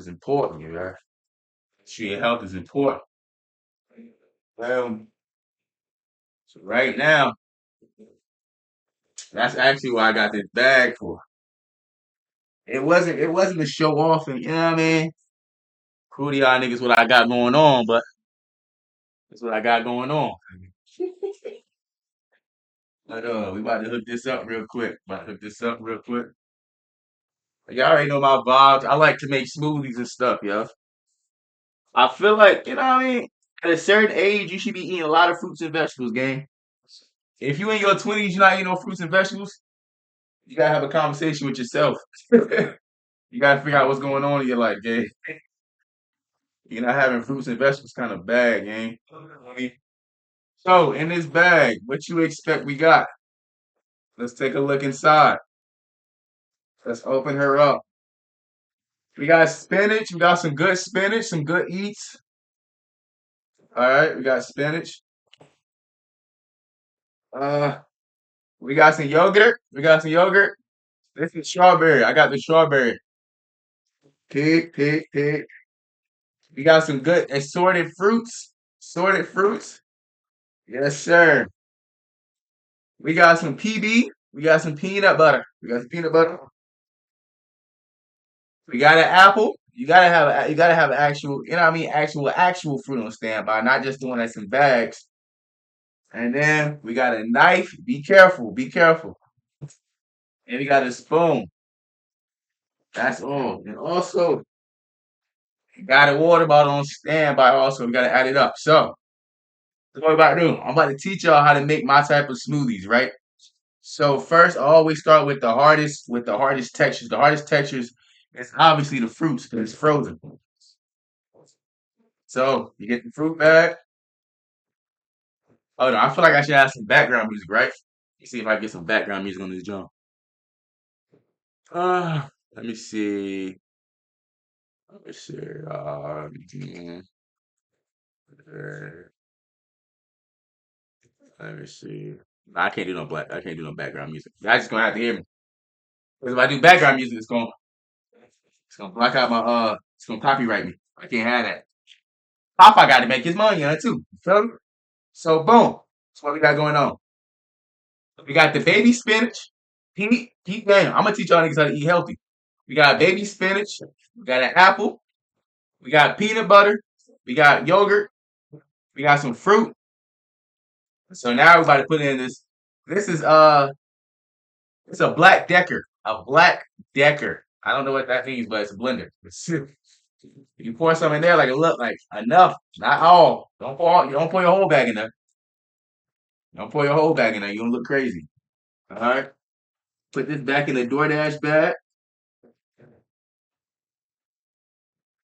important, you know. Sure your health is important. Well, so right now, that's actually what I got this bag for. It wasn't to show off and you know what I mean? Cool to y'all niggas what I got going on, but that's what I got going on. But we about to hook this up real quick. About to hook this up real quick. Y'all already know my vibes. I like to make smoothies and stuff, yo. I feel like, you know what I mean? At a certain age, you should be eating a lot of fruits and vegetables, gang. If you in your 20s, you're not eating no fruits and vegetables, you gotta have a conversation with yourself. You gotta figure out what's going on in your life, gang. You're not having fruits and vegetables kind of bag, gang. So, in this bag, what you expect we got? Let's take a look inside. Let's open her up. We got spinach. We got some good spinach, some good eats. All right, we got spinach. Uh, we got some yogurt. We got some yogurt. This is strawberry. I got the strawberry. Pig, pig, pig. We got some good assorted fruits. Assorted fruits. Yes, sir. We got some PB. We got some peanut butter. We got some peanut butter. We got an apple. You gotta have actual, you know what I mean, actual fruit on standby, not just the one that's in bags. And then we got a knife. Be careful, be careful. And we got a spoon. That's all. And also, you got a water bottle on standby. Also, we gotta add it up. So, that's what we about to do. I'm about to teach y'all how to make my type of smoothies, right? So first, I always start with the hardest textures. The hardest textures is obviously the fruits because it's frozen. So you get the fruit bag. Oh no, I feel like I should have some background music, right? Let's see if I can get some background music on this drum. Let me see. Let me see. Uh, let me see. Nah, I can't do no black. I can't do no background music. I just gonna have to hear me. Because if I do background music, it's gonna block out my it's gonna copyright me. I can't have that. Papa got to make his money on it too. You feel me? So boom. That's what we got going on. We got the baby spinach. Keep damn. I'm gonna teach y'all niggas how to eat healthy. We got baby spinach. We got an apple. We got peanut butter. We got yogurt. We got some fruit. So now we're about to put in this. This is it's a black decker. A black decker. I don't know what that means, but it's a blender. You pour some in there, like it look like enough, not all. Don't pour your whole bag in there. Don't pour your whole bag in there. You gonna look crazy. All right. Put this back in the DoorDash bag.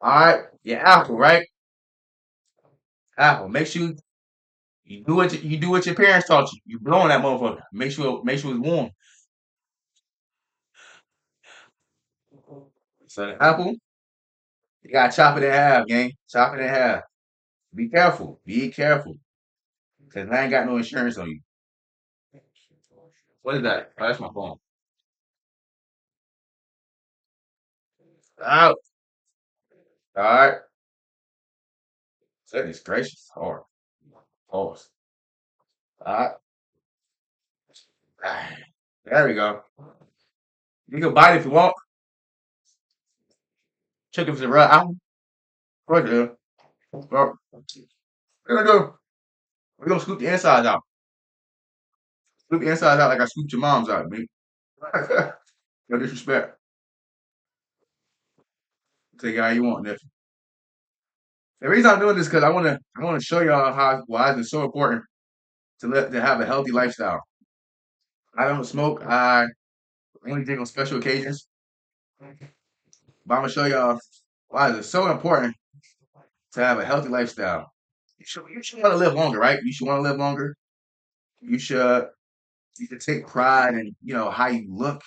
All right. Your apple, right? Apple. Make sure you do what your parents taught you. You blow on that motherfucker. Make sure it's warm. So the apple, you gotta chop it in half, gang. Chop it in half. Be careful. Be careful. Cause I ain't got no insurance on you. What is that? Oh, that's my phone. Out. All right. Goodness gracious. Hard. Pause. All right. There we go. You can bite it if you want. Chicken for the right apple. Right there. Well, we're gonna go. We're gonna scoop the insides out. Scoop the insides out like I scooped your mom's out, man. No disrespect. Take it how you want, nephew. The reason I'm doing this because I wanna show y'all why it's so important to have a healthy lifestyle. I don't smoke. I only drink on special occasions. But I'm gonna show y'all why it's so important to have a healthy lifestyle. You should want to live longer, right? You should want to live longer. You should you should take pride in how you look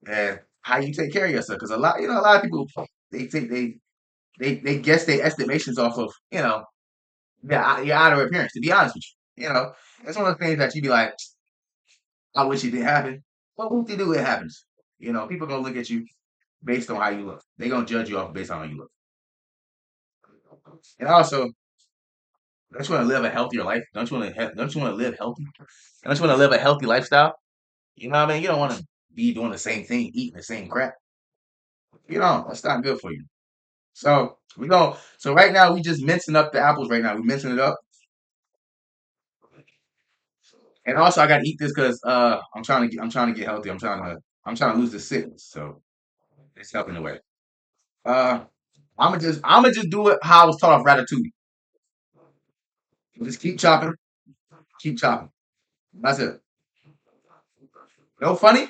and how you take care of yourself. Because a lot of people they think they guess their estimations off of your outer appearance. To be honest with you, it's one of the things that you be like, I wish it didn't happen. But what do it happens? People gonna look at you. based on how you look. They're gonna judge you off based on how you look. And also, don't you want to live a healthier life? Don't you want to live healthy? Don't you want to live a healthy lifestyle? You know what I mean? You don't want to be doing the same thing, eating the same crap. You know, that's not good for you. So we go. So right now we just mincing up the apples. Right now we mincing it up, and also I gotta eat this because I'm trying to get healthy. I'm trying to lose the sickness. So it's helping the way. Uh, I'm gonna just do it how I was taught off Ratatouille. Just keep chopping, keep chopping. That's it. No funny.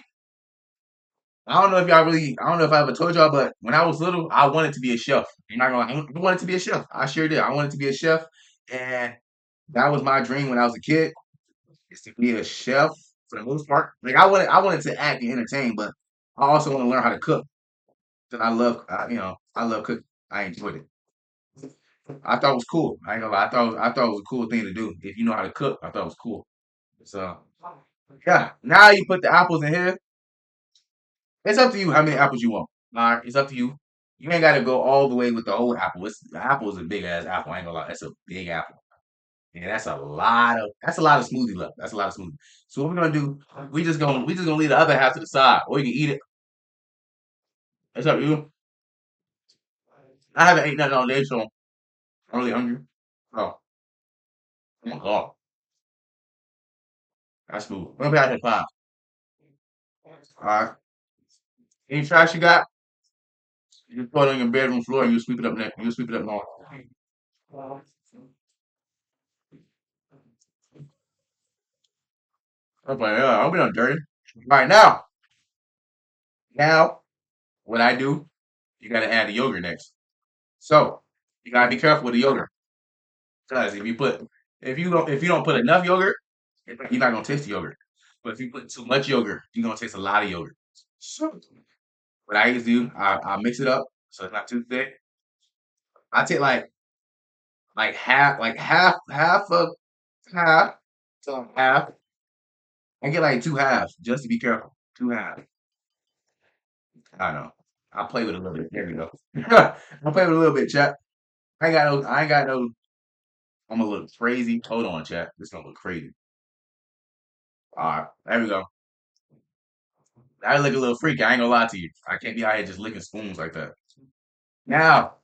I don't know if y'all really. I don't know if I ever told y'all, but when I was little, I wanted to be a chef. I'm not gonna lie, I wanted to be a chef. I sure did. I wanted to be a chef, and that was my dream when I was a kid. Is to be a chef for the most part. Like I wanted to act and entertain, but I also want to learn how to cook. Cause I love cooking. I enjoyed it. I thought it was cool. I ain't gonna lie. I thought it was a cool thing to do. If you know how to cook, I thought it was cool. So yeah. Now you put the apples in here. It's up to you how many apples you want. All right, it's up to you. You ain't got to go all the way with the whole apple. The apple is a big ass apple. I ain't gonna lie. That's a big apple. And that's a lot of smoothie left. That's a lot of smoothie. So what we're gonna do, we just gonna leave the other half to the side. Or you can eat it. It's up to you. I haven't eaten nothing all day, so I'm really hungry. Oh, oh my god. That's smooth. We're gonna be out here 5. Alright. Any trash you got, you just throw it on your bedroom floor and you sweep it up next. You sweep it up north. Okay, yeah, I'll be done dirty. Alright, now what I do, you gotta add the yogurt next. So you gotta be careful with the yogurt. Because if you don't put enough yogurt, you're not gonna taste the yogurt. But if you put too much yogurt, you're gonna taste a lot of yogurt. So what I used to do, I mix it up so it's not too thick. I take half of half, so half. I get like 2 halves just to be careful. 2 halves. I don't know. I play with it a little bit. There we go. I play with it a little bit, chat. I ain't got no. I ain't got no. I'm gonna look crazy. Hold on, chat. This gonna look crazy. All right, there we go. I look a little freaky. I ain't gonna lie to you. I can't be out here just licking spoons like that. Now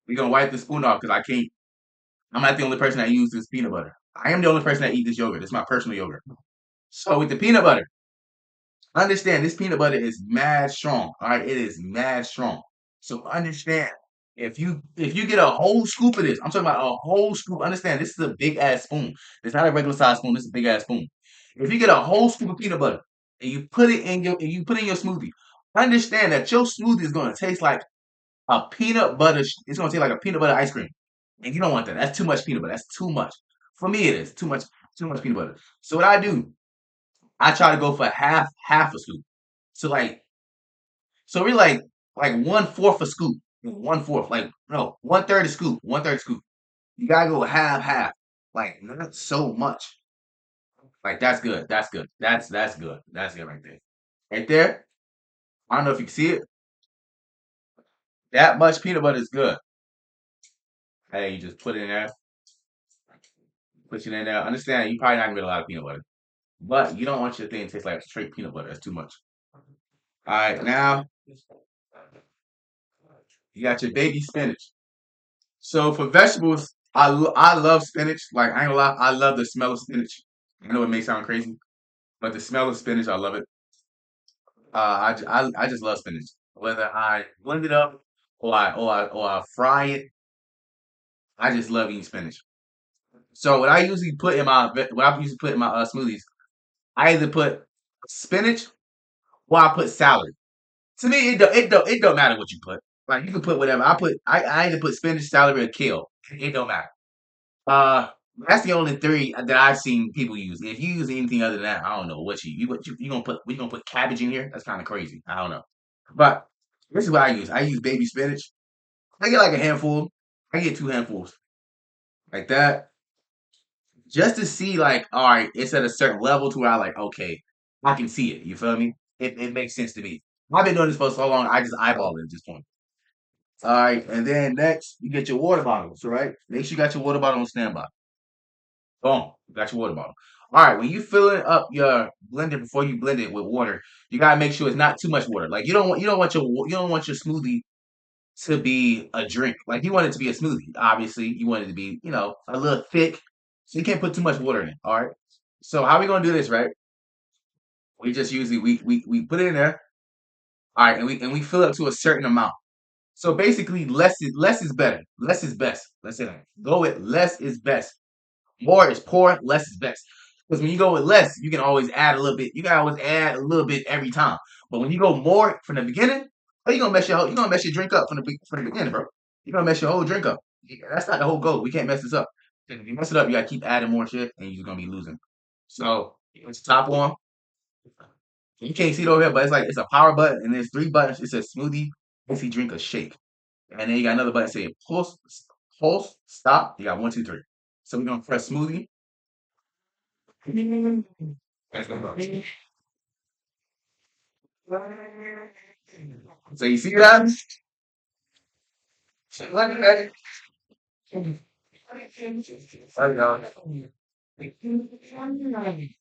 we gonna wipe the spoon off because I can't. I'm not the only person that uses peanut butter. I am the only person that eat this yogurt. It's my personal yogurt. So with the peanut butter, understand this peanut butter is mad strong. All right, it is mad strong. So understand if you get a whole scoop of this, I'm talking about a whole scoop. Understand this is a big ass spoon. It's not a regular size spoon. This is a big ass spoon. If you get a whole scoop of peanut butter and you put it in your smoothie, understand that your smoothie is gonna taste like a peanut butter. It's gonna taste like a peanut butter ice cream, and you don't want that. That's too much peanut butter. That's too much. For me, it is too much. Too much peanut butter. So what I do, I try to go for half a scoop. So so really like 1/4 a scoop. 1/4, like no, 1/3 a scoop. 1/3 scoop. You gotta go half. Like not so much. Like that's good. That's good. That's good. That's good right there. Right there. I don't know if you can see it. That much peanut butter is good. Hey, you just put it in there. Put it in there. Understand you probably not gonna get a lot of peanut butter. But you don't want your thing to taste like straight peanut butter. That's too much. Alright, now you got your baby spinach. So for vegetables, I love spinach. Like I ain't gonna lie, I love the smell of spinach. I know it may sound crazy, but the smell of spinach, I love it. I just love spinach. Whether I blend it up or I fry it, I just love eating spinach. So what I usually put in my smoothies, I either put spinach or I put celery. To me, it don't matter what you put. Like you can put whatever. I either put spinach, celery, or kale. It don't matter. Uh, that's the only three that I've seen people use. If you use anything other than that, I don't know what you gonna put cabbage in here. That's kind of crazy. I don't know. But this is what I use. I use baby spinach. I get like a handful. I get 2 handfuls like that, just to see like, all right, it's at a certain level to where I like, okay, I can see it. You feel me? It makes sense to me. I've been doing this for so long, I just eyeball it at this point. All right, and then next you get your water bottle. So right, make sure you got your water bottle on standby. Boom, you got your water bottle. All right, when you filling up your blender before you blend it with water, you gotta make sure it's not too much water. Like you don't want your smoothie to be a drink. Like you want it to be a smoothie. Obviously, you want it to be a little thick, so you can't put too much water in it. All right. So how we gonna do this, right? We just usually we put it in there. All right, and we fill it up to a certain amount. So basically, less is better. Less is best. Let's say that. Go with less is best. More is poor, less is best. Because when you go with less, you can always add a little bit. You can always add a little bit every time. But when you go more from the beginning, oh, you gonna mess your drink up from the beginning, bro. You're gonna mess your whole drink up. That's not the whole goal. We can't mess this up. 'Cause if you mess it up, you gotta keep adding more shit, and you're just gonna be losing. So it's top one. You can't see it over here, but it's a power button, and there's three buttons. It says smoothie, basically drink a shake, and then you got another button saying pulse, stop. You got one, two, three. So we're gonna press smoothie. So you see that?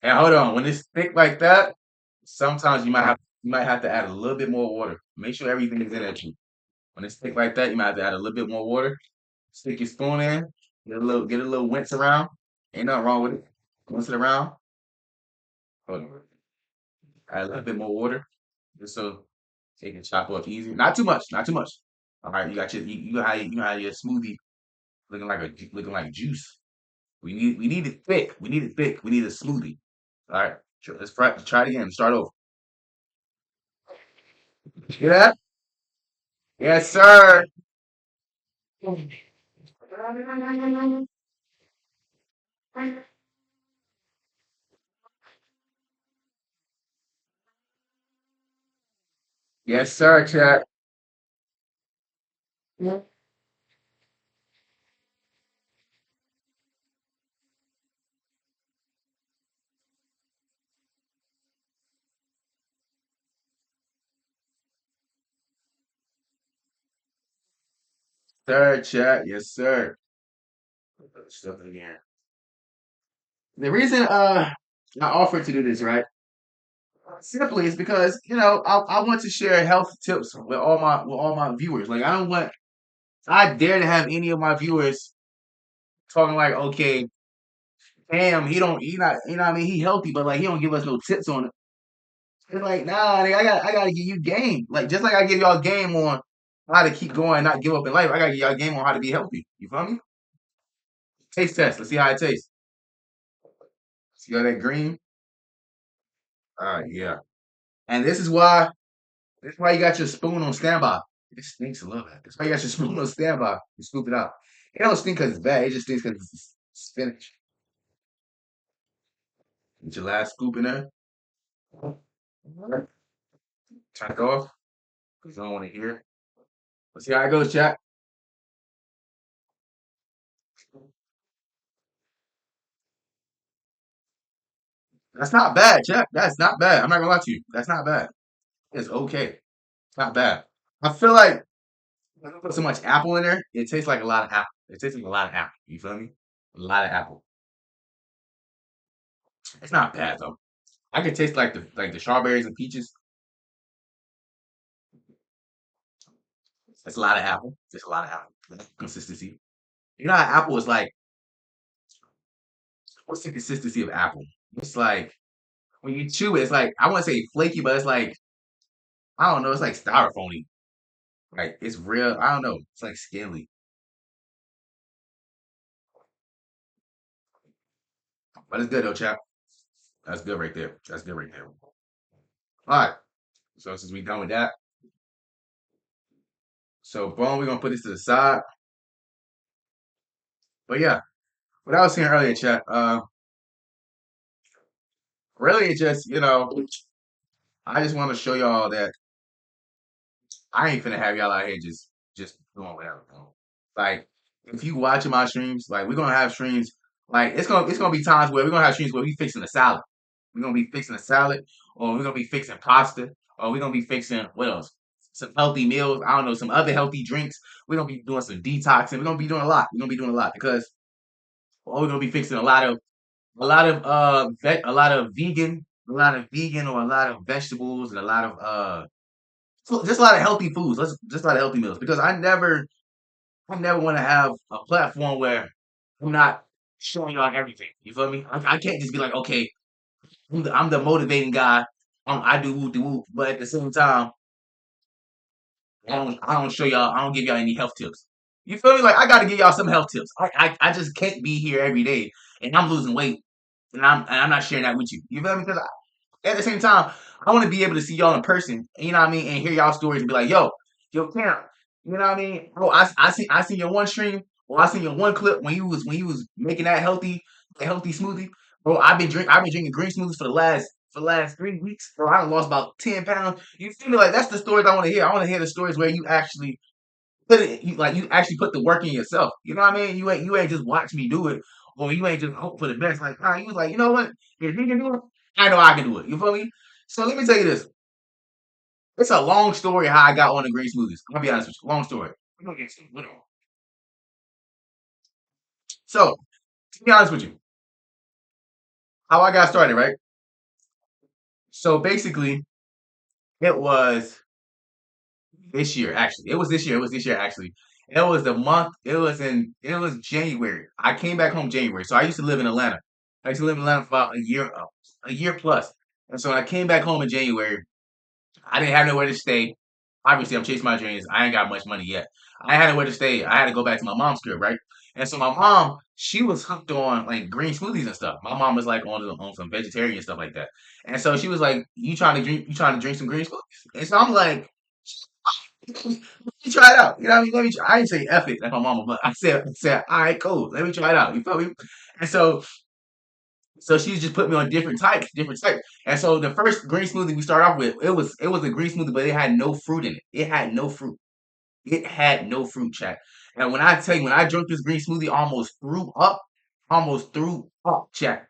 And hold on, when it's thick like that, sometimes you might have to add a little bit more water. Make sure everything is in at you. When it's thick like that, you might have to add a little bit more water. Stick your spoon in, get a little rinse around. Ain't nothing wrong with it. Rinse it around. Hold on. Add a little bit more water, just so it can chop up easy. Not too much, not too much. All right, you got you have your smoothie looking like juice. We need it thick. We need it thick. We need a smoothie. All right, try it again. Start over. Hear that? Yes, sir. Yes, sir, chat. Sir, chat. Yes, sir. Put stuff in here. The reason I offered to do this, right? Simply is because I want to share health tips with all my viewers. Like I dare to have any of my viewers talking like, okay, damn, he not what I mean, he healthy, but like he don't give us no tips on it. It's like, nah, nigga, I gotta give you game. Like just like I give y'all game on how to keep going and not give up in life, I gotta give y'all game on how to be healthy. You feel me? Taste test. Let's see how it tastes. See all that green? Yeah. And this is why you got your spoon on standby. It stinks a little bit. That's why you got your spoon on standby. You scoop it out. It don't stink because it's bad. It just stinks because it's spinach. Get your last scoop in there. Turn it off because I don't want to hear it. Let's see how it goes, chat. That's not bad, chat. That's not bad. I'm not gonna lie to you. That's not bad. It's okay. It's not bad. I feel like when I put so much apple in there, it tastes like a lot of apple. It tastes like a lot of apple. You feel me? A lot of apple. It's not bad though. I can taste like the strawberries and peaches. That's a lot of apple. Just a lot of apple. Consistency. You know how apple is like, what's the consistency of apple? It's like when you chew it, it's like I want to say flaky, but it's like I don't know. It's like styrofoamy. Like it's real. I don't know. It's like scaly, but it's good though, chap. That's good right there. That's good right there. All right. So since we done with that, so boom, we're gonna put this to the side. But yeah, what I was saying earlier, chat. Really, it just I just want to show y'all that I ain't finna have y'all out here just doing whatever. Like if you watching my streams, like we're gonna have streams. Like it's gonna be times where we're gonna have streams where we fixing a salad. We're gonna be fixing a salad, or we're gonna be fixing pasta, Or we're gonna be fixing what else? Some healthy meals. I don't know, some other healthy drinks. We're gonna be doing some detoxing. We're gonna be doing a lot. We're gonna be doing a lot because we're gonna be fixing a lot of vegan or a lot of vegetables and a lot of just a lot of healthy foods. Let's just a lot of healthy meals because I never want to have a platform where I'm not showing y'all everything. You feel me? I can't just be like, okay, I'm the motivating guy. I do woo do woo, but at the same time, I don't show y'all. I don't give y'all any health tips. You feel me? Like I got to give y'all some health tips. I just can't be here every day and I'm losing weight and I'm not sharing that with you. You feel me? Because at the same time, I want to be able to see y'all in person. You know what I mean? And hear y'all stories and be like, yo, Cam. You know what I mean? Oh, I seen your one stream or I seen your one clip when you was making that healthy smoothie. Bro, I've been drinking green smoothies for the last 3 weeks. Bro, I done lost about 10 pounds. You feel me? Like that's the stories I want to hear. I want to hear the stories where you actually you actually put the work in yourself. You know what I mean? You ain't just watch me do it, or you ain't just hope for the best. Like, you was like, you know what? If he can do it, I know I can do it. You feel me? So let me tell you this. It's a long story how I got on the green smoothies. I'm gonna be honest with you. Long story. We're gonna get to it. So to be honest with you, how I got started, right? So basically, it was this year actually. It was this year. It was this year actually. It was the month. It was January. I came back home January. So I used to live in Atlanta. I used to live in Atlanta for about a year plus. And so when I came back home in January, I didn't have nowhere to stay. Obviously, I'm chasing my dreams. I ain't got much money yet. I had nowhere to stay. I had to go back to my mom's crib, right? And so my mom, she was hooked on like green smoothies and stuff. My mom was like on some vegetarian stuff like that. And so she was like, You trying to drink some green smoothies?" And so I'm like, let me try it out. You know what I mean? Let me try. I didn't say F it like my mama, but I said, all right, cool. Let me try it out. You feel me? And so she just put me on different types. And so the first green smoothie we started off with, it was a green smoothie, but it had no fruit in it. It had no fruit. It had no fruit, chat. And when I tell you, when I drank this green smoothie, I almost threw up, chat.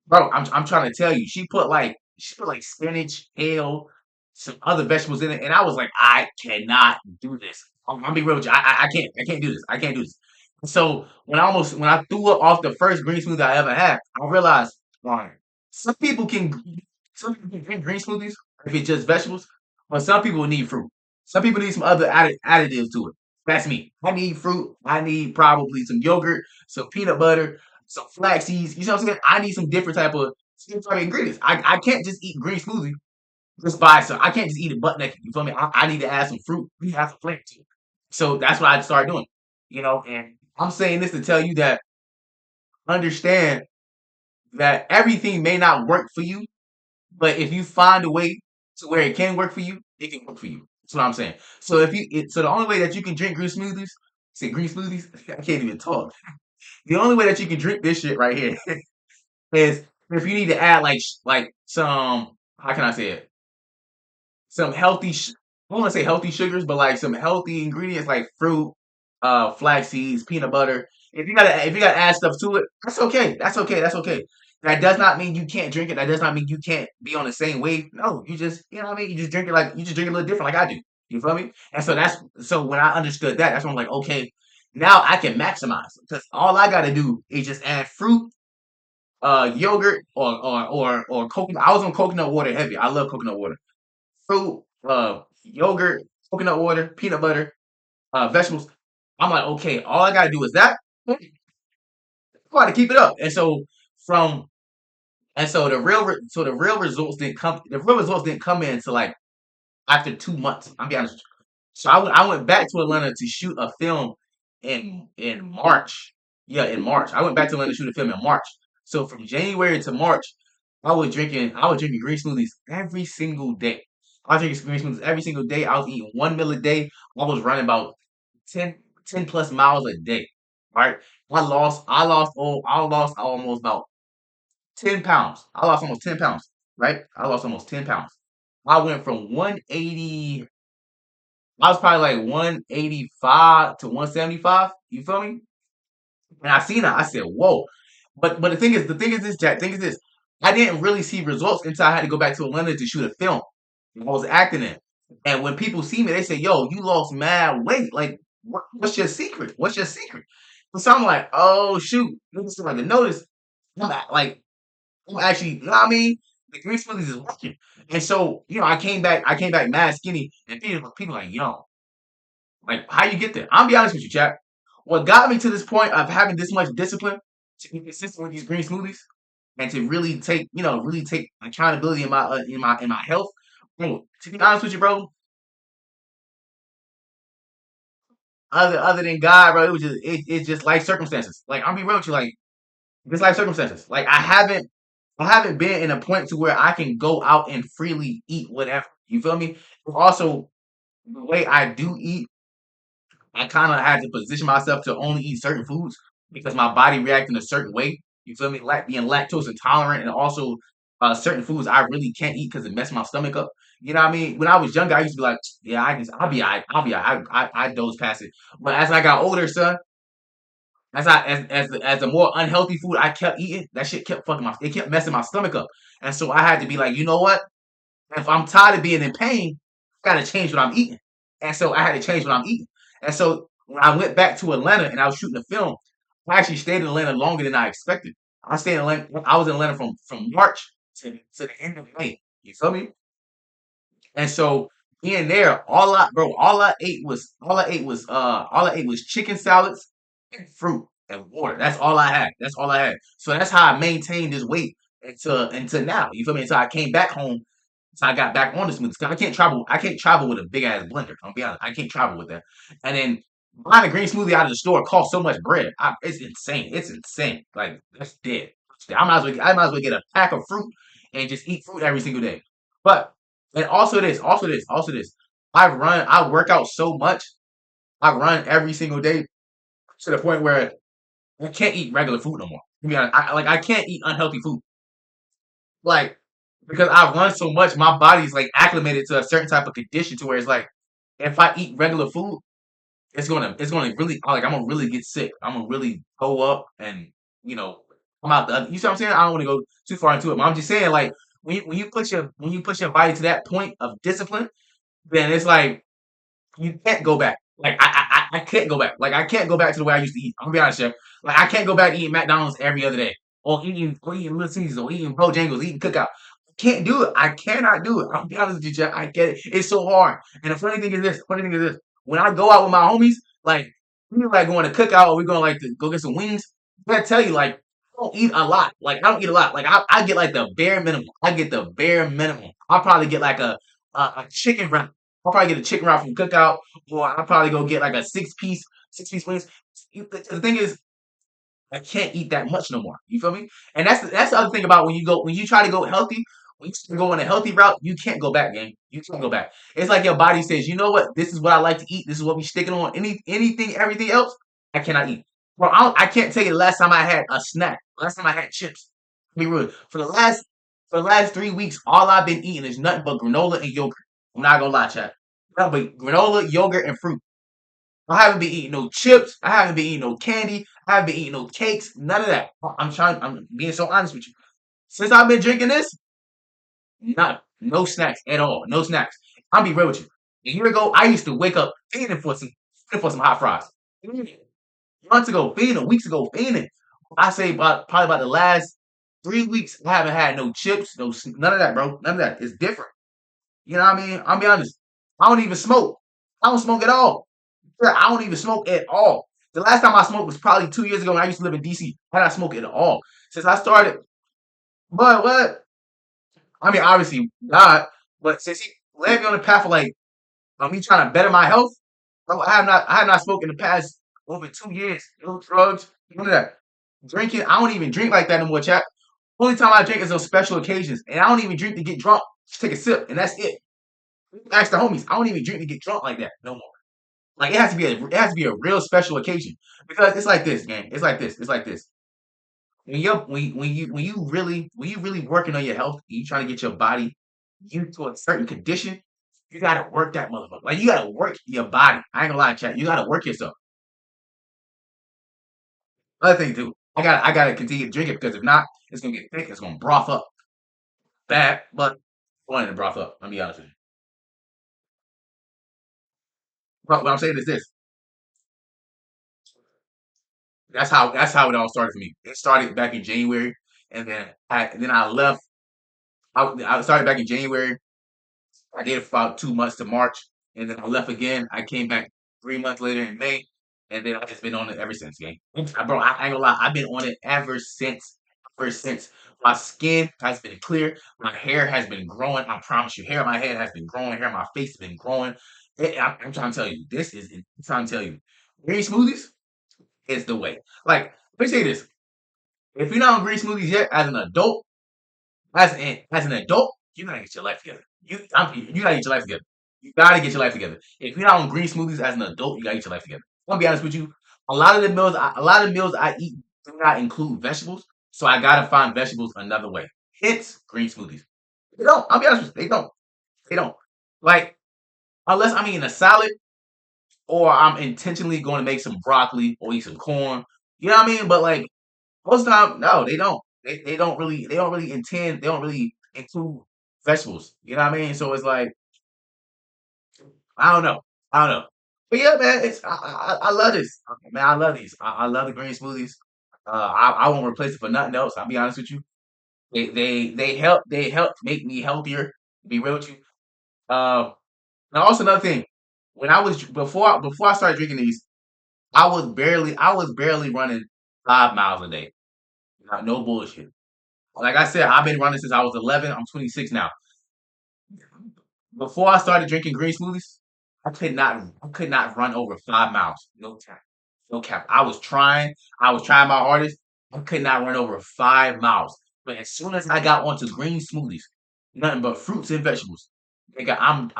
Bro, I'm trying to tell you, she put like spinach, kale, some other vegetables in it, and I was like, I cannot do this. I'm be real with you. I can't do this. I can't do this. So when I threw up off the first green smoothie I ever had, I realized, wow, some people can some people can drink green smoothies if it's just vegetables, but some people need fruit. Some people need some other additives to it. That's me. I need fruit. I need probably some yogurt, some peanut butter, some flax seeds. You know what I'm saying? I need some type of ingredients. I can't just eat green smoothie just by itself. I can't just eat it butt naked. You feel me? I need to add some fruit. We have some flavor to it. So that's what I started doing. You know, and I'm saying this to tell you that understand that everything may not work for you, but if you find a way to where it can work for you, it can work for you. That's what I'm saying. So so the only way that you can drink green smoothies, I can't even talk. The only way that you can drink this shit right here is if you need to add like some how can I say it? Some healthy I don't want to say healthy sugars, but like some healthy ingredients like fruit, flax seeds, peanut butter. If you gotta add stuff to it, that's okay. That's okay. That's okay. That does not mean you can't drink it. That does not mean you can't be on the same wave. No, you just you know what I mean. You just drink it a little different, like I do. You feel me? And so so when I understood that, that's when I'm like, okay, now I can maximize because all I gotta do is just add fruit, yogurt, or coconut. I was on coconut water heavy. I love coconut water. Fruit, yogurt, coconut water, peanut butter, vegetables. I'm like, okay, all I gotta do is that. I gotta keep it up. From so the real results didn't come. The real results didn't come in until like after 2 months. I'm be honest with you. So I went back to Atlanta to shoot a film in March. Yeah, in March. I went back to Atlanta to shoot a film in March. So from January to March, I was drinking green smoothies every single day. I was drinking green smoothies every single day. I was eating 1 meal a day. I was running about 10 plus miles a day. Right? I lost almost about 10 pounds. I lost almost 10 pounds. Right? I lost almost 10 pounds. I went from 180, I was probably like 185 to 175. You feel me? And I seen that. I said, whoa. But the thing is this, Jack. Thing is this. I didn't really see results until I had to go back to Atlanta to shoot a film. I was acting in. And when people see me, they say, "Yo, you lost mad weight. Like, what's your secret? What's your secret?" So I'm like, "Oh shoot!" Niggas like to notice. Like, I'm actually, you know what I mean? The green smoothies is working. And so, I came back mad skinny, and people like, "Yo, like, how you get there?" I'll be honest with you, chap. What got me to this point of having this much discipline to be consistent with these green smoothies and to really take accountability in my health. Bro, to be honest with you, bro, other than God, bro, it's just life circumstances. Like, I'll be real with you, like, just life circumstances. Like, I haven't been in a point to where I can go out and freely eat whatever. You feel me? Also, the way I do eat, I kind of had to position myself to only eat certain foods because my body reacting a certain way. You feel me? Like being lactose intolerant, and also certain foods I really can't eat because it messes my stomach up. You know what I mean? When I was younger, I used to be like, yeah, I'll be alright, I'll be alright. I doze past it. But as I got older, son, as the more unhealthy food I kept eating, that shit kept it kept messing my stomach up. And so I had to be like, you know what? If I'm tired of being in pain, I gotta change what I'm eating. And so I had to change what I'm eating. And so when I went back to Atlanta and I was shooting the film, I actually stayed in Atlanta longer than I expected. I was in Atlanta from March to the end of May. You feel me? And so being there, all I ate was chicken salads and fruit and water. That's all I had. That's all I had. So that's how I maintained this weight until now. You feel me? Until I came back home. So I got back on this smoothie. 'Cause I can't travel. I can't travel with a big ass blender. I'll be honest. I can't travel with that. And then buying a green smoothie out of the store costs so much bread. It's insane. It's insane. Like, that's dead. I might as well get a pack of fruit and just eat fruit every single day. But and also this. I work out so much. I run every single day to the point where I can't eat regular food no more. To be honest, I can't eat unhealthy food. Like, because I run so much, my body's like acclimated to a certain type of condition to where it's like if I eat regular food, it's gonna really, like, I'm gonna really get sick. I'm gonna really go up and you know come out the other. You see what I'm saying? I don't want to go too far into it, but I'm just saying, like, when you push your body to that point of discipline, then it's like you can't go back. Like, I can't go back. Like, I can't go back to the way I used to eat. I'm gonna be honest, Chef. Like, I can't go back to eating McDonald's every other day, or eating Little Caesars, or eating Bojangles, eating Cookout. I can't do it. I cannot do it. I'll be honest with you, Jeff. I get it. It's so hard. And the funny thing is this. Funny thing is this. When I go out with my homies, like, we like going to Cookout, or we going like to go get some wings. I gotta tell you, like, I don't eat a lot. Like, I don't eat a lot. Like, I get like the bare minimum. I get the bare minimum. I'll probably get like a chicken wrap. I'll probably get a chicken wrap from Cookout, or I'll probably go get like a six piece wings. The thing is, I can't eat that much no more. You feel me? And that's the other thing about when you try to go healthy, when you go on a healthy route, you can't go back, gang. You can't go back. It's like your body says, you know what? This is what I like to eat. This is what we sticking on. Anything, everything else, I cannot eat. Bro, I can't tell you the last time I had a snack. Last time I had chips. Be real. For the last 3 weeks, all I've been eating is nothing but granola and yogurt. I'm not gonna lie, chat. Nothing but granola, yogurt, and fruit. I haven't been eating no chips. I haven't been eating no candy. I haven't been eating no cakes. None of that. I'm being so honest with you. Since I've been drinking this, none. No snacks at all. No snacks. I'll be real with you. A year ago, I used to wake up feeding for some hot fries. Fiending. Months ago, feeding. Weeks ago, feeding. I say probably about the last 3 weeks, I haven't had no chips, none of that, bro. None of that. It's different. You know what I mean? I'll be honest. I don't even smoke. I don't smoke at all. Yeah, I don't even smoke at all. The last time I smoked was probably 2 years ago when I used to live in DC. I don't smoke at all. Since I started, but what? I mean, obviously God, but since He led me on the path of like me trying to better my health, bro, I have not smoked in the past over 2 years. No drugs, none of that. Drinking, I don't even drink like that no more, chat. Only time I drink is on special occasions, and I don't even drink to get drunk. Just take a sip, and that's it. Ask the homies. I don't even drink to get drunk like that no more. Like, it has to be a real special occasion because it's like this, gang. It's like this. It's like this. When you really working on your health, you trying to get your body used to a certain condition. You gotta work that motherfucker. Like, you gotta work your body. I ain't gonna lie, chat. You gotta work yourself. Other thing too, I gotta continue to drink it because if not, it's gonna get thick. It's gonna broth up bad, but I wanted to broth up. I'll be honest with you. What I'm saying is this. That's how it all started for me. It started back in January, and then I left. I started back in January. I did it for about 2 months to March, and then I left again. I came back 3 months later in May, and then I've just been on it ever since, gang. Bro, I ain't gonna lie, I've been on it ever since. Ever since. My skin has been clear. My hair has been growing. I promise you, hair on my head has been growing. Hair on my face has been growing. I'm trying to tell you, I'm trying to tell you, green smoothies is the way. Like, let me say this: if you're not on green smoothies yet, as an adult, as an adult, you gotta get your life together. You gotta get your life together. You gotta get your life together. If you're not on green smoothies as an adult, you gotta get your life together. I'm gonna be honest with you. A lot of meals I eat do not include vegetables, so I gotta find vegetables another way. Hence green smoothies. They don't. I'll be honest with you. They don't. They don't. Like unless I'm eating a salad or I'm intentionally going to make some broccoli or eat some corn. You know what I mean? But like most of the time, no, they don't. They don't really include vegetables. You know what I mean? So it's like I don't know. I don't know. But yeah, man, I love this. Man, I love these. I love the green smoothies. I won't replace it for nothing else. I'll be honest with you. They help make me healthier. To be real with you. Um, Now also another thing. When I was before I started drinking these, I was barely running 5 miles a day. No bullshit. Like I said, I've been running since I was 11. I'm 26 now. Before I started drinking green smoothies, I could not run over 5 miles. No cap. No cap. I was trying my hardest. I could not run over 5 miles. But as soon as I got onto green smoothies, nothing but fruits and vegetables. Nigga, I'm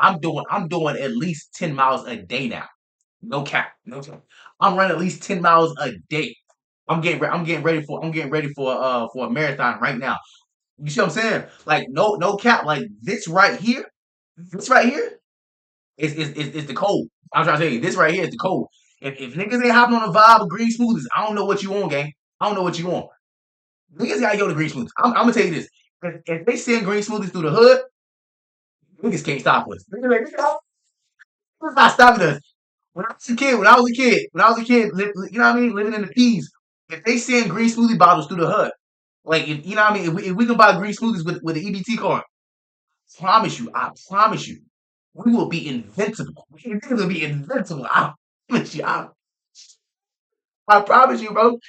doing at least 10 miles a day now. No cap. No cap. I'm running at least 10 miles a day. I'm getting ready for a marathon right now. You see what I'm saying? Like no cap. Like this right here is the code. I'm trying to tell you, this right here is the code. If niggas ain't hopping on a vibe of green smoothies, I don't know what you on, gang. I don't know what you on. Niggas gotta go to green smoothies. I'm gonna tell you this. If they send green smoothies through the hood, niggas can't stop us. Niggas like, niggas not stopping us. When I was a kid, you know what I mean, living in the P's. If they send green smoothie bottles through the hood, like if, you know what I mean, if we can buy green smoothies with the EBT card, I promise you, we will be invincible. We will be invincible. I promise you. I promise you, bro.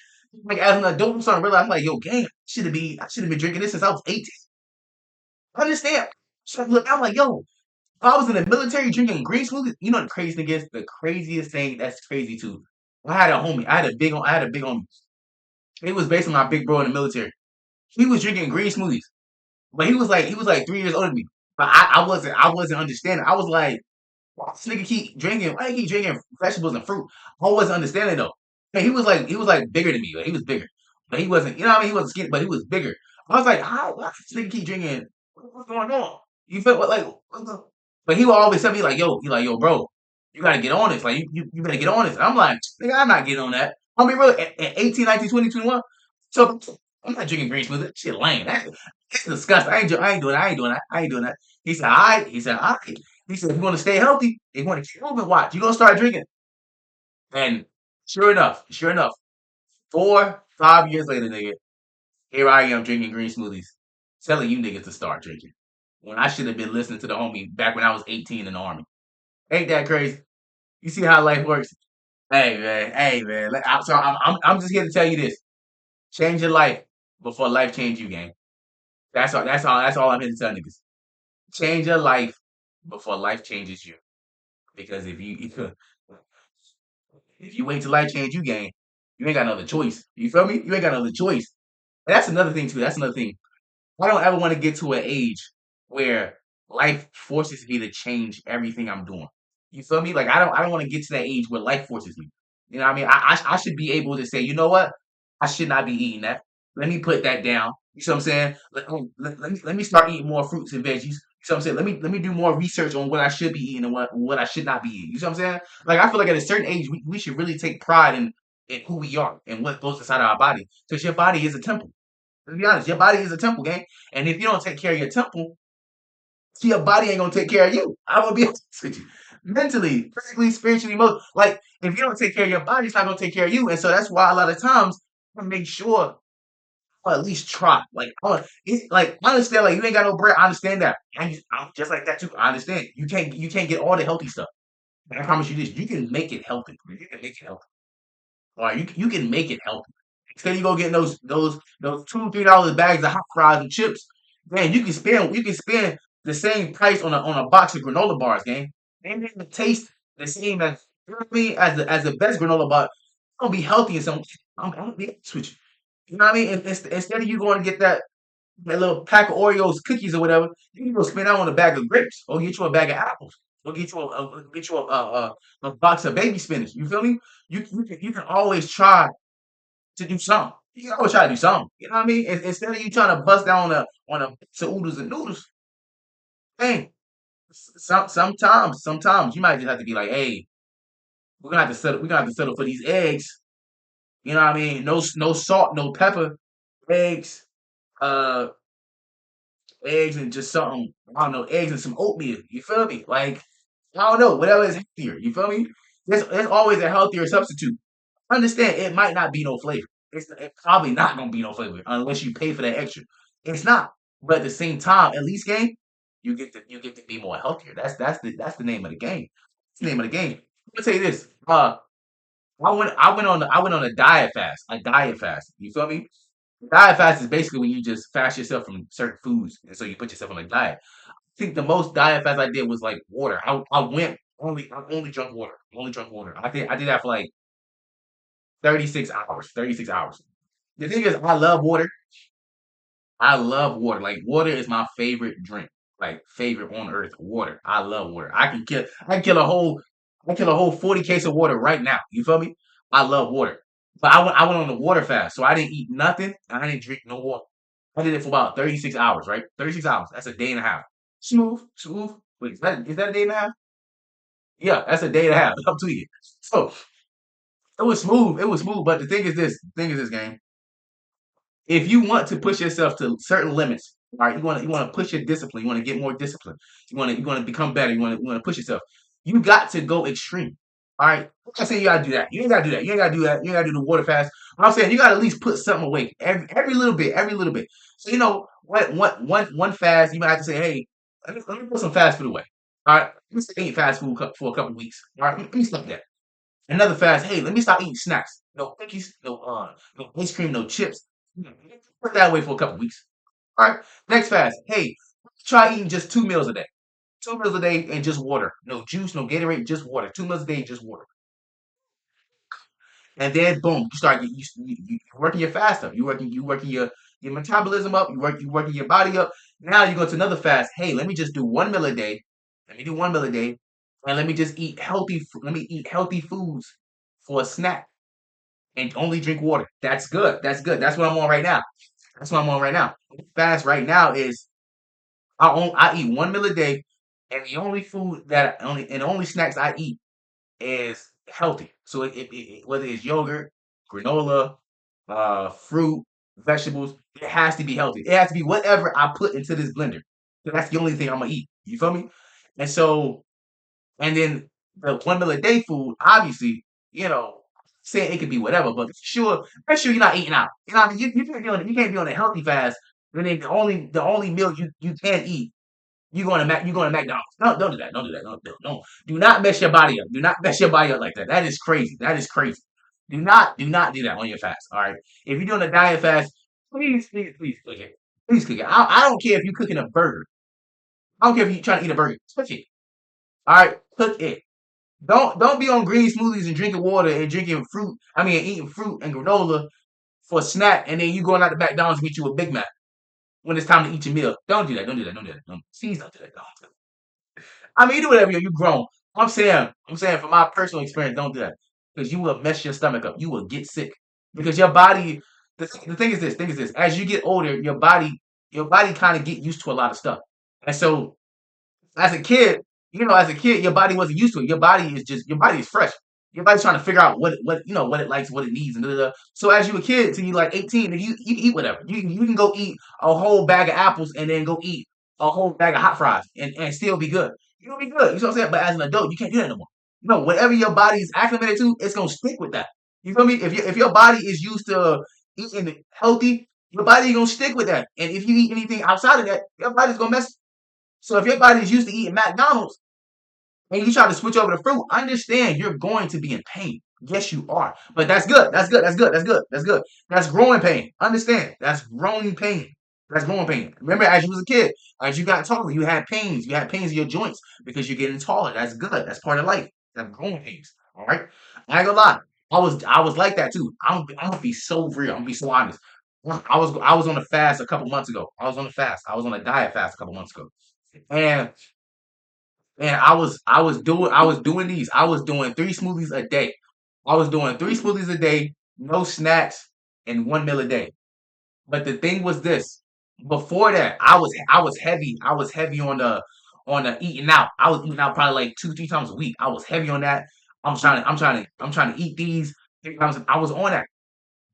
Like as an adult, I'm starting to realize, I'm like, yo, gang, I should have been drinking this since I was 18. Understand? So look, I'm like, yo, if I was in the military drinking green smoothies, you know the crazy thing is, the craziest thing that's crazy too. I had a big homie. It was based on my big bro in the military. He was drinking green smoothies, but he was like 3 years older than me. But I wasn't understanding. I was like, why this nigga keep drinking? Why he keep drinking vegetables and fruit? I wasn't understanding though. And he was like bigger than me. Like, he was bigger, but he wasn't. You know what I mean? He wasn't skinny, but he was bigger. I was like, how? Why this nigga keep drinking? What's going on? You feel what? Like, but he would always tell me like, yo, bro, you gotta get on this. Like, you gotta get on this. And I'm like, nigga, I'm not getting on that. I'll be real. At 18, 19, 20, 21. So I'm not drinking green smoothie. Shit lame. That's disgusting. I ain't doing that. I ain't doing that. I ain't doing that. He said, all right. He said, all right. He said, if you want to stay healthy, if you want to keep moving, watch. You're going to start drinking. And sure enough, 4, 5 years later, nigga, here I am drinking green smoothies, telling you niggas to start drinking. When I should have been listening to the homie back when I was 18 in the army. Ain't that crazy? You see how life works? Hey, man. So I'm just here to tell you this. Change your life before life change you, gang. That's all I'm here to tell niggas. Change your life before life changes you. Because if you wait till life change you, gang, you ain't got another choice. You feel me? You ain't got another choice. And that's another thing too. That's another thing. I don't ever want to get to an age where life forces me to change everything I'm doing. You feel me? Like I don't want to get to that age where life forces me. You know what I mean? I should be able to say, you know what? I should not be eating that. Let me put that down. You see what I'm saying? Let me start eating more fruits and veggies. You see what I'm saying? Let me do more research on what I should be eating and what I should not be eating. You see what I'm saying? Like I feel like at a certain age we should really take pride in who we are and what goes inside our body. Because your body is a temple. Let's be honest, your body is a temple, gang. And if you don't take care of your temple, your body ain't gonna take care of you. I'm gonna be honest with you. mentally, physically, spiritually, like if you don't take care of your body, it's not gonna take care of you. And so that's why a lot of times I make sure or at least try. Like, like I understand, like you ain't got no bread. I understand that. I'm just like that too. I understand. You can't get all the healthy stuff. But I promise you this: you can make it healthy. You can make it healthy. All right, you can make it healthy. Instead of you go getting those $2 $3 bags of hot fries and chips, man, you can spend the same price on a box of granola bars, gang. And it will taste the same as you know what I mean as the best granola bar. It's gonna be healthy in some. I'm gonna be honest with you. You know what I mean? Instead of you going to get that little pack of Oreos cookies or whatever, you can go spend that on a bag of grapes or get you a bag of apples. Or get you a box of baby spinach. You feel me? You can always try to do something. You can always try to do something. You know what I mean? Instead of you trying to bust down on a box of oodles and noodles, hey, sometimes you might just have to be like, hey, we're gonna have to settle for these eggs. You know what I mean? No salt, no pepper, eggs, uh, eggs and just something. I don't know, eggs and some oatmeal. You feel me? Like I don't know, whatever is healthier. You feel me? There's always a healthier substitute. Understand it might not be no flavor. It's probably not gonna be no flavor unless you pay for that extra. It's not. But at the same time, at least game, you get to be more healthier. That's the name of the game. That's the name of the game. Let me tell you this. I went on a diet fast. A diet fast. You feel me? Diet fast is basically when you just fast yourself from certain foods, and so you put yourself on a diet. I think the most diet fast I did was like water. I only drank water. Only drank water. I did that for like 36 hours. 36 hours. The thing is, I love water. I love water. Like water is my favorite drink. Like favorite on earth. Water. I love water. I can kill a whole 40 case of water right now. You feel me? I love water. But I went on the water fast. So I didn't eat nothing and I didn't drink no water. I did it for about 36 hours, right? 36 hours. That's a day and a half. Smooth, smooth. Wait, is that a day and a half? Yeah, that's a day and a half. I'm tweaking. So it was smooth. It was smooth. But the thing is this game. If you want to push yourself to certain limits, all right, you want to push your discipline, you want to get more discipline, you want to become better, you want to push yourself. You got to go extreme. All right. I'm not saying you gotta do that. You ain't gotta do that. You ain't gotta do that. You ain't gotta do the water fast. I'm saying you gotta at least put something away every little bit, every little bit. So one fast, you might have to say, hey, let me put some fast food away. All right. Let me stay eating fast food for a couple weeks. All right. Let me stop that. Another fast, hey, let me stop eating snacks. No cookies, no ice cream, no chips. Put that away for a couple weeks. All right. Next fast, hey, try eating just 2 meals a day. 2 meals a day and just water. No juice, no Gatorade, just water. 2 meals a day and just water. And then boom, you start you working your fast up. You working your metabolism up. You working your body up. Now you go to another fast. Hey, let me just do 1 meal a day. Let me do 1 meal a day, and let me just eat healthy. Let me eat healthy foods for a snack and only drink water. That's good. That's good. That's what I'm on right now. That's what I'm on right now. Fast right now is I eat 1 meal a day, and the only snacks I eat is healthy. So whether it's yogurt, granola, fruit, vegetables, it has to be healthy. It has to be whatever I put into this blender. So that's the only thing I'm gonna eat. You feel me? And so and then the 1 meal a day food, obviously, saying it could be whatever, but make sure you're not eating out. You know what I mean? You can't be on a healthy fast. And then the only meal you can eat, you going to McDonald's. No, don't do that. Don't do that. Don't. Do not mess your body up. Do not mess your body up like that. That is crazy. That is crazy. Do not do that on your fast. All right. If you're doing a diet fast, please, please, please cook it. Please cook it. I don't care if you're cooking a burger. I don't care if you're trying to eat a burger. Cook it. All right. Cook it. Don't be on green smoothies and drinking water and drinking fruit. I mean, eating fruit and granola for a snack, and then you going out to McDonald's and get you a Big Mac when it's time to eat your meal. Don't do that. Don't do that. Don't do that. Don't, please don't do that. Don't. I mean, you do whatever you grown. I'm saying from my personal experience, don't do that because you will mess your stomach up. You will get sick because your body. The thing is this. Thing is this. As you get older, your body kind of get used to a lot of stuff, and so as a kid, your body wasn't used to it. Your body is fresh. Your body's trying to figure out what it likes, what it needs, and da, da, da. So as you a kid till you like 18, and you eat whatever. You can go eat a whole bag of apples and then go eat a whole bag of hot fries and still be good. you'll be good. You know what I'm saying? But as an adult, you can't do that no more. No, whatever your body is acclimated to, it's gonna stick with that. You feel me? If your body is used to eating healthy, your body gonna stick with that. And if you eat anything outside of that, your body's gonna mess. So if your body is used to eating McDonald's, and you try to switch over to fruit, understand you're going to be in pain. Yes, you are. But that's good. That's good. That's good. That's good. That's good. That's growing pain. Understand. That's growing pain. That's growing pain. Remember, as you was a kid, as you got taller, you had pains. You had pains in your joints because you're getting taller. That's good. That's part of life. That's growing pains. All right. I ain't gonna lie. I was like that too. I'm gonna be so real. I'm gonna be so honest. I was on a fast a couple months ago. I was on a fast. I was on a diet fast a couple months ago. And and I was doing these. I was doing 3 smoothies a day. I was doing 3 smoothies a day, no snacks, and 1 meal a day. But the thing was this: before that, I was heavy. I was heavy on the eating out. I was eating out probably like 2, 3 times a week. I was heavy on that. I'm trying to eat these 3 times. I was on that.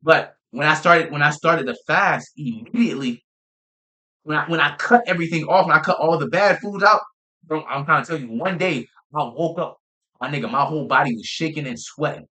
But when I started the fast, immediately when I cut everything off, when I cut all the bad foods out, bro, I'm trying to tell you, one day I woke up, my nigga, my whole body was shaking and sweating.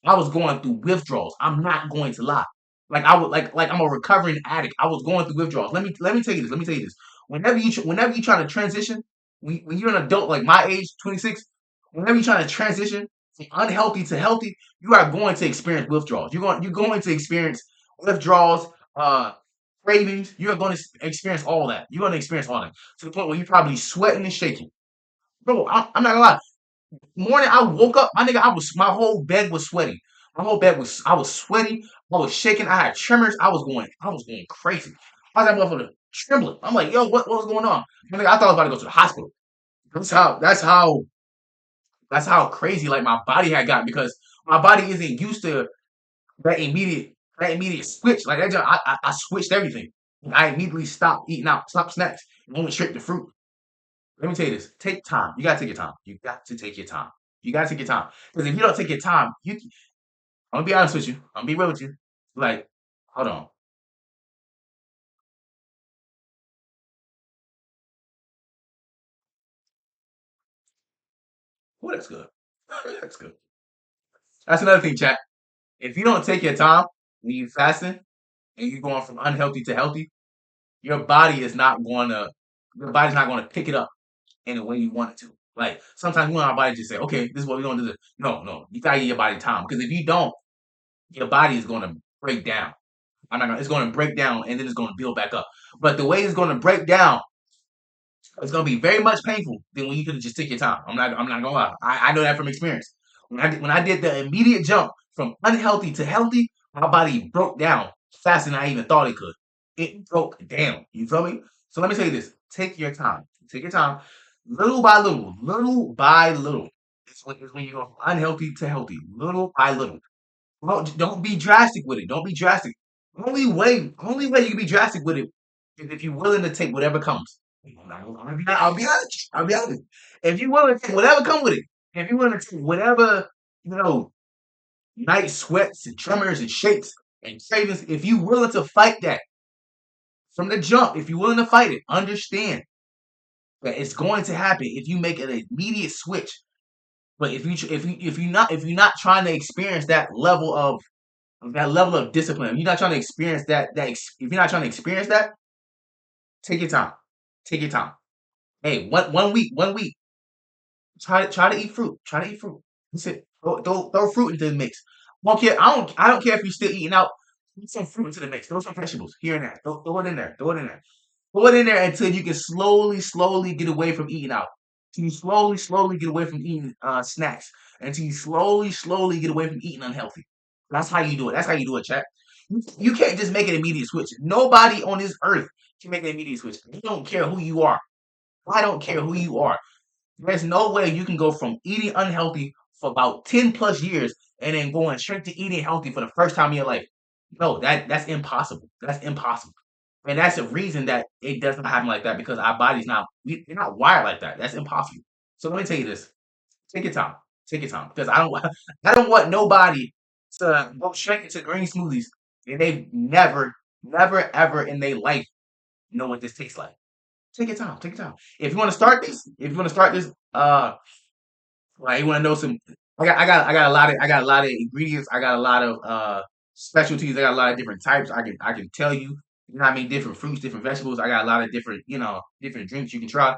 I was going through withdrawals. I'm not going to lie. Like I would like I'm a recovering addict. I was going through withdrawals. Let me tell you this. Let me tell you this. Whenever you trying to transition, when you're an adult like my age, 26, whenever you're trying to transition from unhealthy to healthy, you are going to experience withdrawals. You're going to experience withdrawals, cravings. You're going to experience all that. You're going to experience all that to the point where you're probably sweating and shaking. Bro, I'm not gonna lie. Morning, I woke up, my nigga, my whole bed was sweaty. I was sweaty. I was shaking. I had tremors. I was going crazy. I was that motherfucker trembling. I'm like, yo, what was going on? My nigga, I thought I was about to go to the hospital. That's how crazy like my body had got because my body isn't used to that immediate switch. Like that, I switched everything. I immediately stopped eating out, stopped snacks, and went straight to fruit. Let me tell you this. Take time. You gotta take your time. You got to take your time. You gotta take your time. Because if you don't take your time, I'm gonna be honest with you. I'm gonna be real with you. Like, hold on. Oh, that's good. That's good. That's another thing, chat. If you don't take your time when you fasting and you're going from unhealthy to healthy, your body is not gonna your body's not gonna pick it up in the way you want it to. Like sometimes we want our body to say, okay, this is what we're gonna do. No, no, you gotta give your body time. Because if you don't, your body is gonna break down. It's gonna break down and then it's gonna build back up. But the way it's gonna break down, it's gonna be very much painful than when you could just take your time. I'm not gonna lie. I know that from experience. When I did the immediate jump from unhealthy to healthy, my body broke down faster than I even thought it could. It broke down. You feel me? So let me tell you this. Take your time. Take your time. Little by little. Little by little. It's when you go from unhealthy to healthy. Little by little. Well, don't be drastic with it. Don't be drastic. Only way you can be drastic with it is if you're willing to take whatever comes. I'll be honest. I'll be honest. If you're willing to take whatever comes with it, if you're willing to take whatever, you know, night sweats and tremors and shakes and cravings, if you're willing to fight that from the jump, if you're willing to fight it, understand that it's going to happen if you make an immediate switch. But if you're not trying to experience that level of discipline. If you're not trying to experience if you're not trying to experience that, take your time. Take your time. Hey, one week, try to eat fruit. Try to eat fruit. That's it. Throw fruit into the mix. I don't care if you're still eating out. Put some fruit into the mix. Throw some vegetables here and there. Throw it in there. Throw it in there. Throw it in there until you can slowly get away from eating out. Until you slowly get away from eating snacks. Until you slowly get away from eating unhealthy. That's how you do it. That's how you do it, chat. You can't just make an immediate switch. Nobody on this earth can make an immediate switch. I don't care who you are. I don't care who you are. There's no way you can go from eating unhealthy for about 10 plus years and then going straight to eating healthy for the first time in your life. No, that's impossible. That's impossible. And that's the reason that it doesn't happen like that because our body's we're not wired like that. That's impossible. So let me tell you this. Take your time. Take your time. Because I don't I don't want nobody to go straight into green smoothies and they've never ever in their life know what this tastes like. Take your time. Take your time. If you want to start this, like you want to know some, I got a lot of ingredients. I got a lot of specialties. I got a lot of different types. I can tell you. You know what I mean? Different fruits, different vegetables. I got a lot of different, different drinks you can try.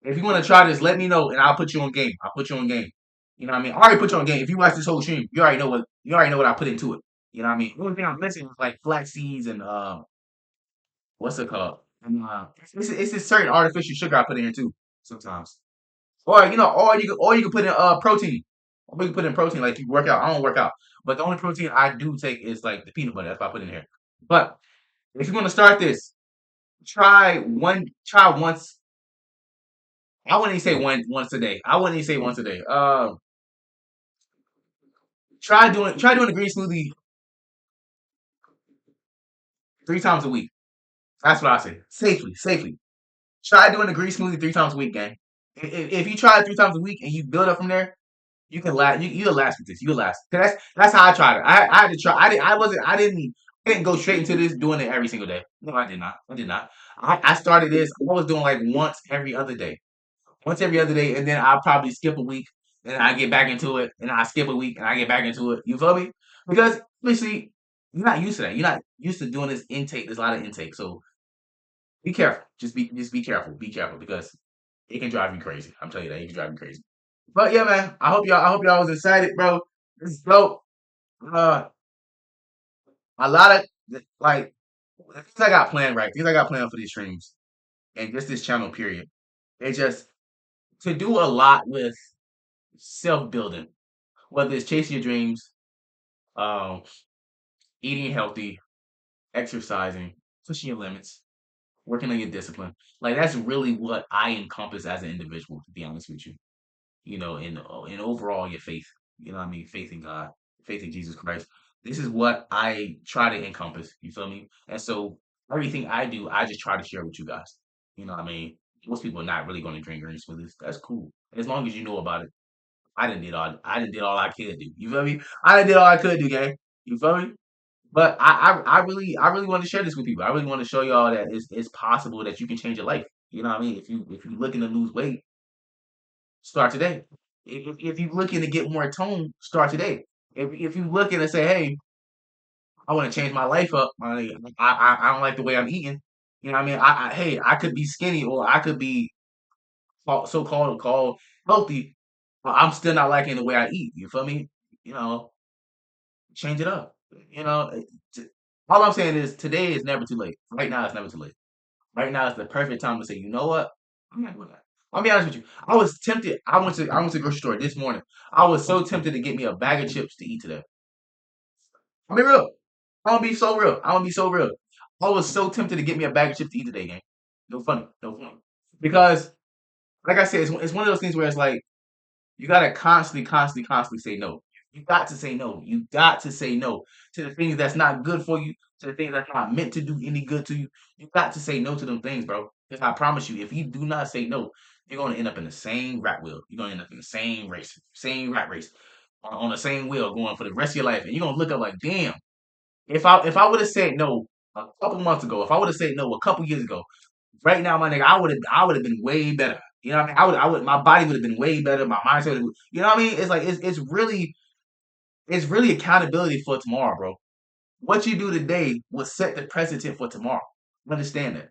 If you want to try this, let me know and I'll put you on game. I'll put you on game. You know what I mean? I already put you on game. If you watch this whole stream, you already know what I put into it. You know what I mean? The only thing I'm missing is like flax seeds and what's it called? And it's this certain artificial sugar I put in here too sometimes. Or or you can put in protein. Or you can put in protein like you work out. I don't work out, but the only protein I do take is like the peanut butter. That's what I put in here. But if you're gonna start this, try once. I wouldn't even say once a day. I wouldn't even say once a day. Try doing a green smoothie 3 times a week. That's what I say. Safely. Try doing a green smoothie 3 times a week, gang. If you try it 3 times a week and you build up from there, you can last. You'll last with this. You'll last. 'Cause that's how I tried it. I had to try. I didn't go straight into this doing it every single day. No, I did not. I did not. I started this. I was doing like once every other day, and then I'll probably skip a week, and I get back into it, and I skip a week, and I get back into it. You feel me? Because obviously you're not used to that. You're not used to doing this intake. There's a lot of intake, so be careful. Just be careful. Be careful because it can drive you crazy. I'm telling you that it can drive you crazy. But yeah, man, I hope y'all was excited, bro. This is dope. Uh, a lot of like the things I got planned, right? Things I got planned for these streams and just this channel, period. It's just to do a lot with self building, whether it's chasing your dreams, um, eating healthy, exercising, pushing your limits, working on your discipline. Like that's really what I encompass as an individual, to be honest with you. In overall your faith. You know what I mean? Faith in God, faith in Jesus Christ. This is what I try to encompass. You feel me? And so everything I do, I just try to share with you guys. You know what I mean? Most people are not really going to drink green smoothies. That's cool. As long as you know about it. I didn't did all I could do. You feel me? I done did all I could do, gang. You feel me? But I really want to share this with people. I really want to show y'all that it's possible that you can change your life. You know what I mean? If you looking to lose weight, start today. If you looking to get more tone, start today. If you looking to say, hey, I want to change my life up, I don't like the way I'm eating. You know what I mean? Hey, I could be skinny or I could be so called healthy, but I'm still not liking the way I eat. You feel me? You know, change it up. You know, all I'm saying is today is never too late. Right now, it's never too late. Right now is the perfect time to say, you know what? I'm not doing that. I'll be honest with you. I was tempted. I went to the grocery store this morning. I was so tempted to get me a bag of chips to eat today. I'll be real. I'm gonna be so real. I'm gonna be so real. I was so tempted to get me a bag of chips to eat today, gang. No funny. No funny. Because, like I said, it's one of those things where it's like you gotta constantly say no. You got to say no. You got to say no to the things that's not good for you, to the things that's not meant to do any good to you. You got to say no to them things, bro. Because I promise you, if you do not say no, you're gonna end up in the same rat wheel. You're gonna end up in the same rat race, on the same wheel going for the rest of your life. And you're gonna look up like, damn, if I would have said no a couple months ago, if I would have said no a couple years ago, right now, my nigga, I would have been way better. You know what I mean? I would my body would have been way better. My mindset would have, you know what I mean? It's like it's really accountability for tomorrow, bro. What you do today will set the precedent for tomorrow. Understand that.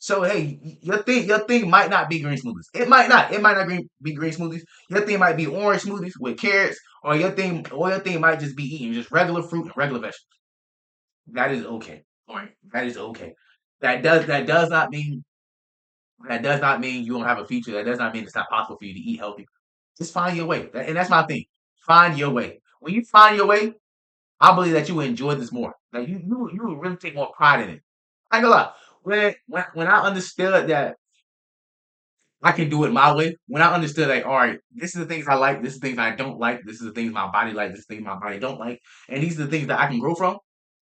So hey, your thing might not be green smoothies. It might not be green smoothies. Your thing might be orange smoothies with carrots, or your thing might just be eating just regular fruit and regular vegetables. That is okay. All right. That is okay. That does not mean you don't have a future. That does not mean it's not possible for you to eat healthy. Just find your way. And that's my thing. Find your way. When you find your way, I believe that you will enjoy this more. Like you will really take more pride in it. I ain't gonna lie. When I understood that I can do it my way, when I understood like, all right, this is the things I like, this is the things I don't like, this is the things my body like, this is the things my body don't like, and these are the things that I can grow from.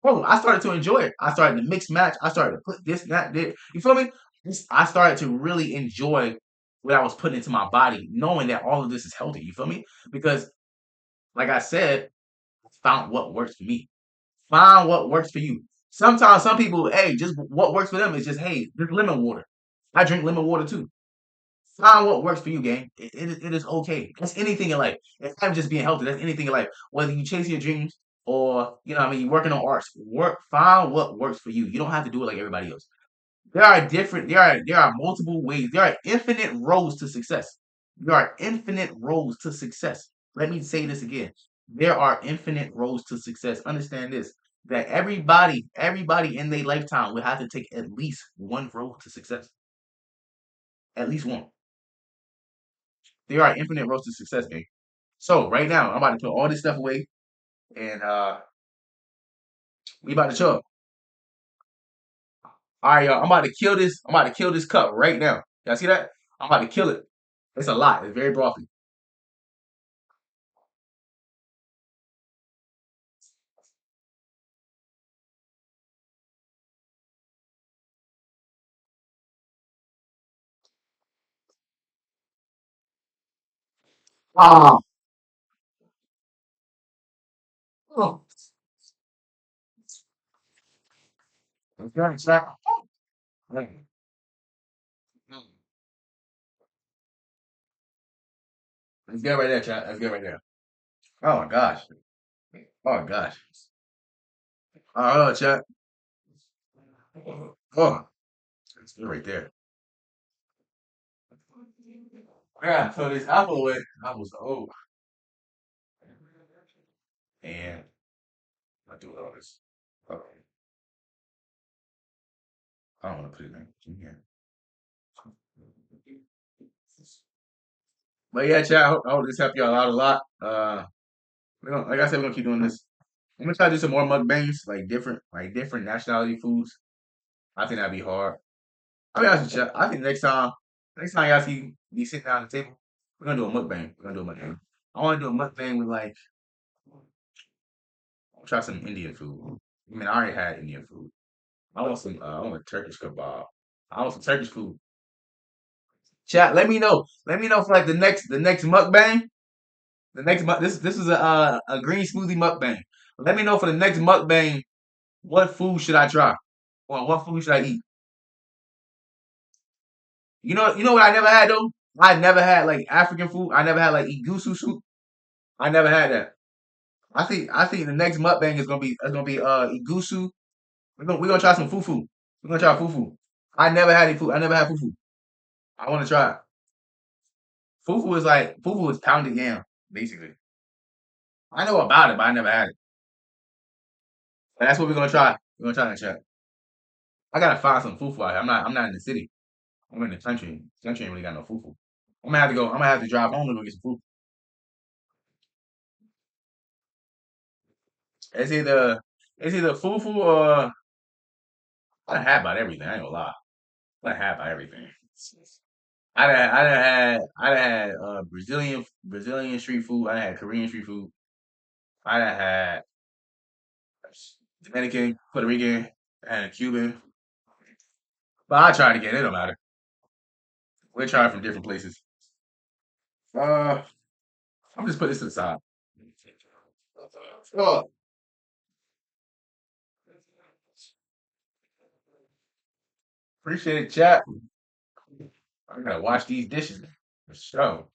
Bro, I started to enjoy it. I started to mix match. I started to put this, that, there. You feel me? I started to really enjoy what I was putting into my body, knowing that all of this is healthy. You feel me? Because, like I said, I found what works for me. Find what works for you. Sometimes some people, hey, just what works for them is just, hey, just lemon water. I drink lemon water too. Find what works for you, gang. It is okay. That's anything in life. It's not just being healthy. That's anything in life. Whether you chase your dreams or what I mean, you're working on arts. Find what works for you. You don't have to do it like everybody else. There are multiple ways. There are infinite roads to success. There are infinite roads to success. Let me say this again. There are infinite roads to success. Understand this, that everybody in their lifetime will have to take at least one road to success. At least one. There are infinite roads to success, man. So right now, I'm about to put all this stuff away, and we about to chug. All right, y'all. I'm about to kill this. I'm about to kill this cup right now. Y'all see that? I'm about to kill it. It's a lot. It's very brothy. Ah, oh, okay, chat. Let's get right there, chat. Let's get right there. Oh my gosh. Oh my gosh. Oh, chat. Oh, let's get right there. Yeah. So this apple away. Apple's oh, and I do all this. Okay. I don't want to put it in here. But yeah, chat. I hope this helped y'all out a lot. Like I said, we're gonna keep doing this. I'm gonna try to do some more mukbangs, like different nationality foods. I think that'd be hard. I mean, honest with you, I think next time y'all see me sitting down at the table, we're gonna do a mukbang. We're gonna do a mukbang. I want to do a mukbang with like, I'll try some Indian food. I mean, I already had Indian food. I want a Turkish kebab. I want some Turkish food. Chat, let me know. Let me know for like the next mukbang. This is a green smoothie mukbang. Let me know for the next mukbang. What food should I try? Or what food should I eat? You know what I never had though? I never had like African food. I never had like igusu soup. I never had that. I think the next mukbang is gonna be igusu. We're gonna try some fufu. We're gonna try fufu. I never had any food. I never had fufu. I want to try it. Fufu is pounded yam, basically. I know about it, but I never had it. And that's what we're gonna try. We're gonna try that chat. I gotta find some fufu out here. I'm not in the city. I'm in the country. The country ain't really got no fufu. I'm gonna have to drive home to go get some food. It's either it's either fufu or I done had about everything. I ain't gonna lie. I done had about everything. I done had Brazilian street food. I done had Korean street food. I done had Dominican, Puerto Rican, and Cuban. But I tried again. It don't matter. We're trying from different places. Uh, I'm just put this to the side. Oh, appreciate it, chat. I gotta wash these dishes. For sure.